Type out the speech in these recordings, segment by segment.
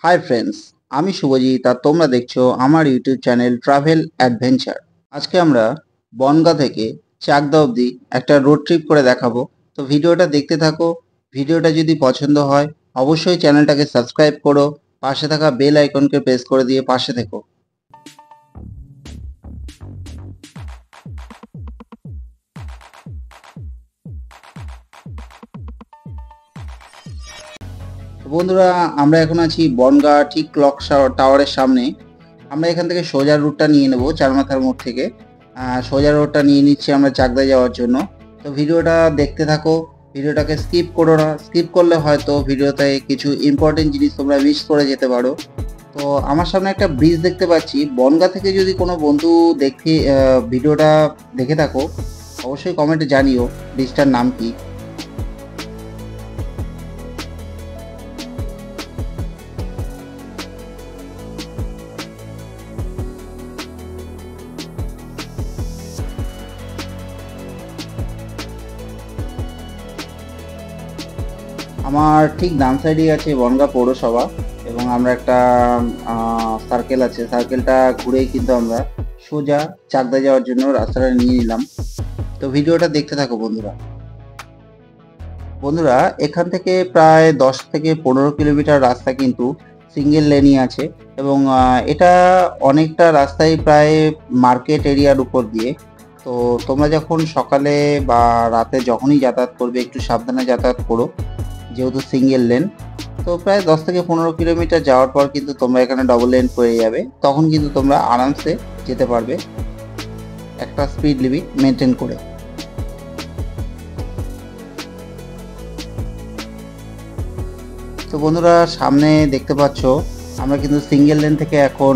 Hi friends, আমি শুভজিৎ আর তোমরা দেখছো আমার ইউটিউব চ্যানেল ট্রাভেল অ্যাডভেঞ্চার। আজকে আমরা বনগাঁ থেকে চাকদা অবধি একটা রোড ট্রিপ করে দেখাবো। তো ভিডিওটা দেখতে থাকো। ভিডিওটা যদি পছন্দ হয় অবশ্যই চ্যানেলটাকে সাবস্ক্রাইব করো, পাশে থাকা বেল আইকনকে প্রেস করে দিয়ে পাশে থেকো। তো বন্ধুরা, আমরা এখন আছি বনগাঁ ঠিক ক্লক টাওয়ারের সামনে। আমরা এখান থেকে সোজা রুটটা নিয়ে নেব চারমাথার মোড় থেকে। সোজা রোডটা নিয়ে নিচ্ছি আমরা চাকদা যাওয়ার জন্য। তো ভিডিওটা দেখতে থাকো, ভিডিওটাকে স্কিপ করো না। স্কিপ করলে হয়তো ভিডিওতে কিছু ইম্পর্টেন্ট জিনিস তোমরা মিস করে যেতে পারো। তো আমার সামনে একটা ব্রিজ দেখতে পাচ্ছি। বনগাঁ থেকে যদি কোনো বন্ধু দেখে ভিডিওটা দেখে থাকো অবশ্যই কমেন্টে জানিও ব্রিজটার নাম কি। আমার ঠিক ডান সাইডেই আছে বনগাঁ পৌরসভা, এবং আমরা একটা সার্কেল আছে, সার্কেলটা ঘুরেই কিন্তু আমরা সোজা চাকদা যাওয়ার জন্য রাস্তাটা নিয়ে নিলাম। তো ভিডিওটা দেখতে থাকো বন্ধুরা। বন্ধুরা, এখান থেকে প্রায় 10 থেকে 15 কিলোমিটার রাস্তা কিন্তু সিঙ্গেল লেনই আছে, এবং এটা অনেকটা রাস্তায় প্রায় মার্কেট এরিয়ার উপর দিয়ে। তো তোমরা যখন সকালে বা রাতে যখনই যাতায়াত করবে একটু সাবধানে যাতায়াত করো, যেহেতু সিঙ্গেল লেন। তো প্রায় 10 থেকে 15 কিলোমিটার যাওয়ার পর কিন্তু তোমরা এখানে ডবল লেন পেয়ে যাবে, তখন কিন্তু তোমরা আরামসে যেতে পারবে একটা স্পিড লিমিট মেনটেন করে। তো বন্ধুরা, সামনে দেখতে পাচ্ছ আমরা কিন্তু সিঙ্গেল লেন থেকে এখন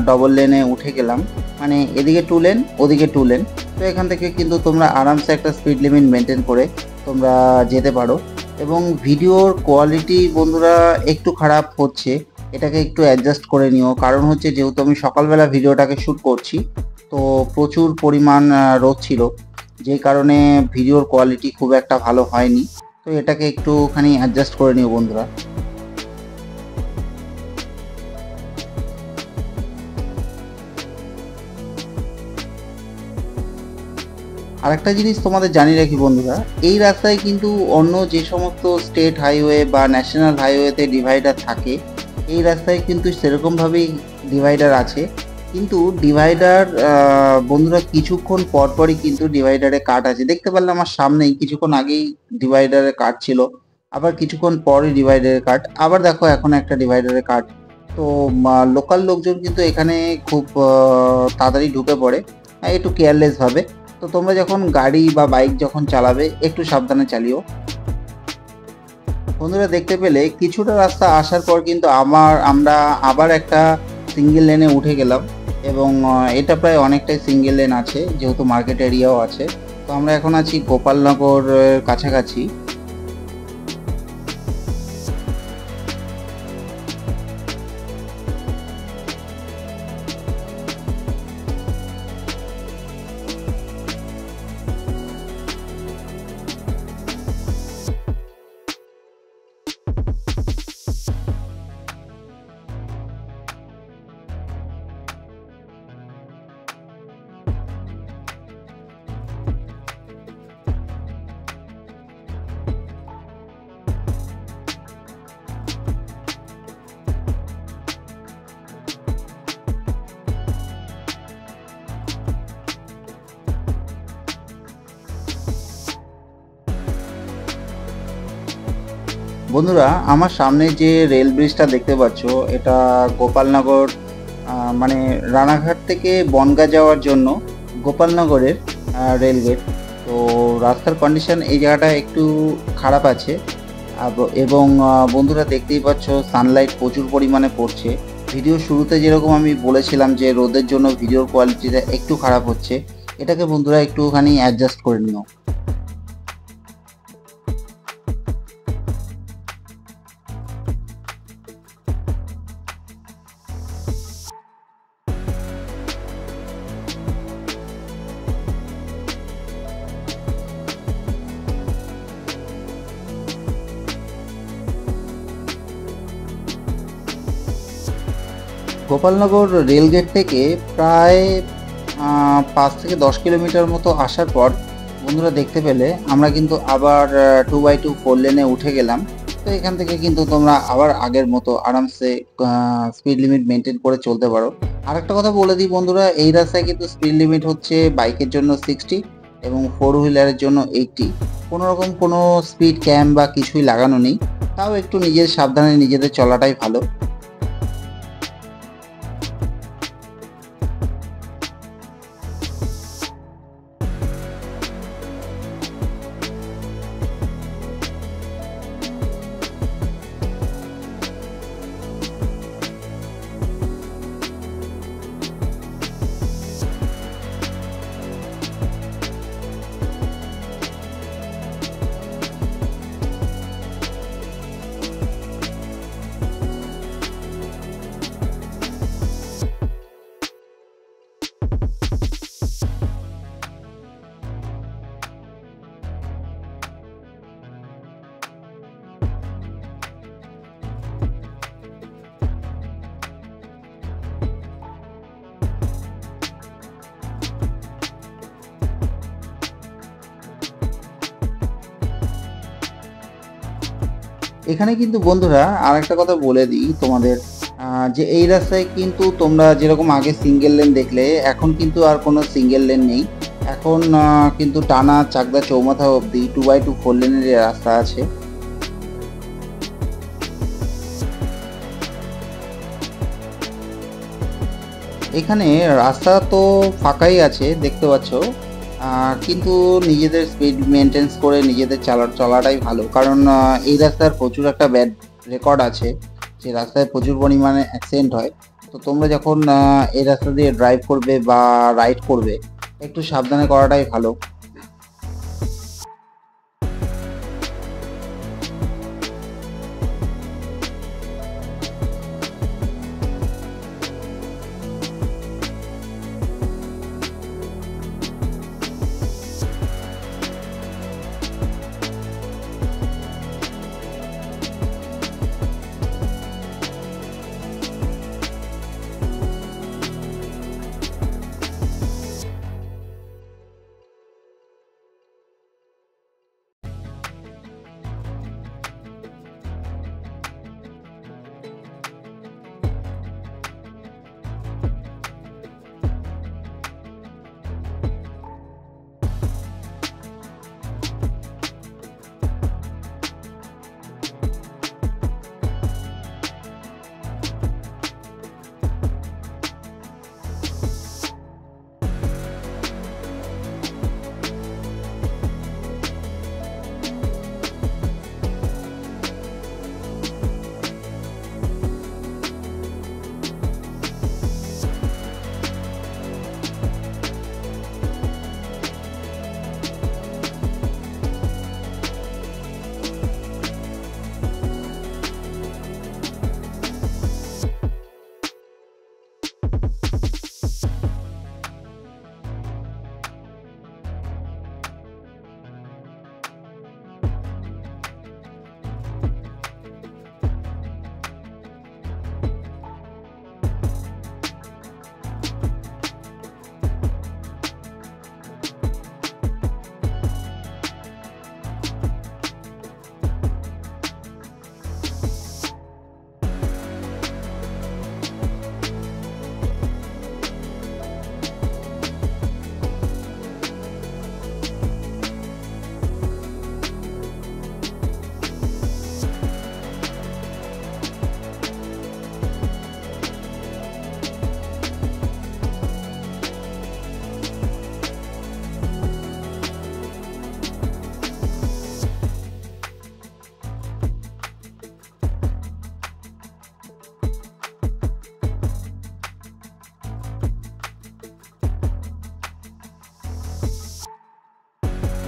ডবল লেনে উঠে গেলাম, মানে এদিকে 2 লেন ওদিকে 2 লেন। তো এখান থেকে কিন্তু তোমরা আরামসে একটা স্পিড লিমিট মেনটেন করে তোমরা যেতে পারো। এবং ভিডিওর কোয়ালিটি বন্ধুরা একটু খারাপ হচ্ছে, এটাকে একটু অ্যাডজাস্ট করে নিও। কারণ হচ্ছে যেহেতু আমি সকালবেলা ভিডিওটাকে শ্যুট করছি, তো প্রচুর পরিমাণ রোদ ছিল, যেই কারণে ভিডিওর কোয়ালিটি খুব একটা ভালো হয়নি। তো এটাকে একটুখানি অ্যাডজাস্ট করে নিও বন্ধুরা। আরেকটা জিনিস তোমাদের জানিয়ে রাখি বন্ধুরা, এই রাস্তায় কিন্তু অন্য যে সমস্ত স্টেট হাইওয়ে বা ন্যাশনাল হাইওয়েতে ডিভাইডার থাকে, এই রাস্তায় কিন্তু সেরকমভাবেই ডিভাইডার আছে। কিন্তু ডিভাইডার বন্ধুরা কিছুক্ষণ পরপরই কিন্তু ডিভাইডারে কাট আছে। দেখতে পারলে আমার সামনেই কিছুক্ষণ আগেই ডিভাইডারে কাট ছিল, আবার কিছুক্ষণ পরই ডিভাইডারে কাট, আবার দেখো এখন একটা ডিভাইডারে কাট। তো লোকাল লোকজন কিন্তু এখানে খুব তাড়াতাড়ি ঢুকে পড়ে, একটু কেয়ারলেস ভাবে। তো তোমরা যখন গাড়ি বা বাইক যখন চালাবে একটু সাবধানে চালিও। বন্ধুরা, দেখতে পেলে কিছুটা রাস্তা আসার পর কিন্তু আমরা আবার একটা সিঙ্গেল লেনে উঠে গেলাম, এবং এটা প্রায় অনেকটাই সিঙ্গেল লেন আছে যেহেতু মার্কেট এরিয়াও আছে। তো আমরা এখন আছি গোপালনগর কাছাকাছি। বন্ধুরা, আমার সামনে যে রেল ব্রিজটা দেখতে পাচ্ছ, এটা গোপালনগর মানে রানাঘাট থেকে বনগাঁ যাওয়ার জন্য গোপালনগরের রেলগেট। তো রাস্তার কন্ডিশন এই জায়গাটা একটু খারাপ আছে, এবং বন্ধুরা দেখতেই পাচ্ছ সানলাইট প্রচুর পরিমাণে পড়ছে। ভিডিও শুরুতে যেরকম আমি বলেছিলাম যে রোদের জন্য ভিডিওর কোয়ালিটিটা একটু খারাপ হচ্ছে, এটাকে বন্ধুরা একটুখানি অ্যাডজাস্ট করে নিও। গোপালনগর রেলগেট থেকে প্রায় 5 থেকে 10 কিলোমিটার মতো আসার পর বন্ধুরা দেখতে পেলে আমরা কিন্তু আবার 2x2 4 লেনে উঠে গেলাম। তো এখান থেকে কিন্তু তোমরা আবার আগের মতো আরামসে স্পিড লিমিট মেনটেন করে চলতে পারো। আরেকটা কথা বলে দিই বন্ধুরা, এই রাস্তায় কিন্তু স্পিড লিমিট হচ্ছে বাইকের জন্য 60 এবং 4 হুইলারের জন্য 80। কোনো রকম কোনো স্পিড ক্যাম বা কিছুই লাগানো নেই, তাও একটু নিজের সাবধানে নিজেদের চলাটাই ভালো। এখানে কিন্তু বন্ধুরা আরেকটা কথা বলে দিই তোমাদের, যে এই রাস্তায় কিন্তু তোমরা যেরকম আগে সিঙ্গেল লেন দেখলে, এখন কিন্তু আর কোনো সিঙ্গেল লেন নেই। এখন কিন্তু টানা চাকদা চৌমাথা অবধি 2x2 4 লেনের রাস্তা আছে। এখানে রাস্তা তো ফাঁকাই আছে দেখতে পাচ্ছ, কিন্তু নিজেদের স্পিড মেনটেন্স করে নিজেদের চলাটাই ভালো। কারণ এই রাস্তার প্রচুর একটা ব্যাড রেকর্ড আছে, যে রাস্তায় প্রচুর পরিমাণে অ্যাক্সিডেন্ট হয়। তো তোমরা যখন এই রাস্তা দিয়ে ড্রাইভ করবে বা রাইড করবে, একটু সাবধানে করাটাই ভালো।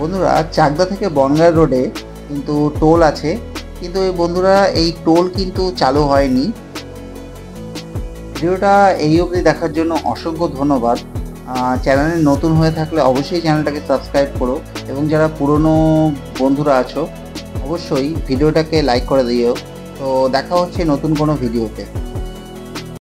বন্ধুরা চাকদা থেকে বনগাঁ রোডে কিন্তু টোল আছে, কিন্তু এই বন্ধুরা এই টোল কিন্তু চালু হয়নি। ভিডিওটা এই অবধি দেখার জন্য অসংখ্য ধন্যবাদ। চ্যানেলে নতুন হয়ে থাকলে অবশ্যই চ্যানেলটাকে সাবস্ক্রাইব করো, এবং যারা পুরনো বন্ধুরা আছো অবশ্যই ভিডিওটাকে লাইক করে দিও। তো দেখা হচ্ছে নতুন কোনো ভিডিওতে।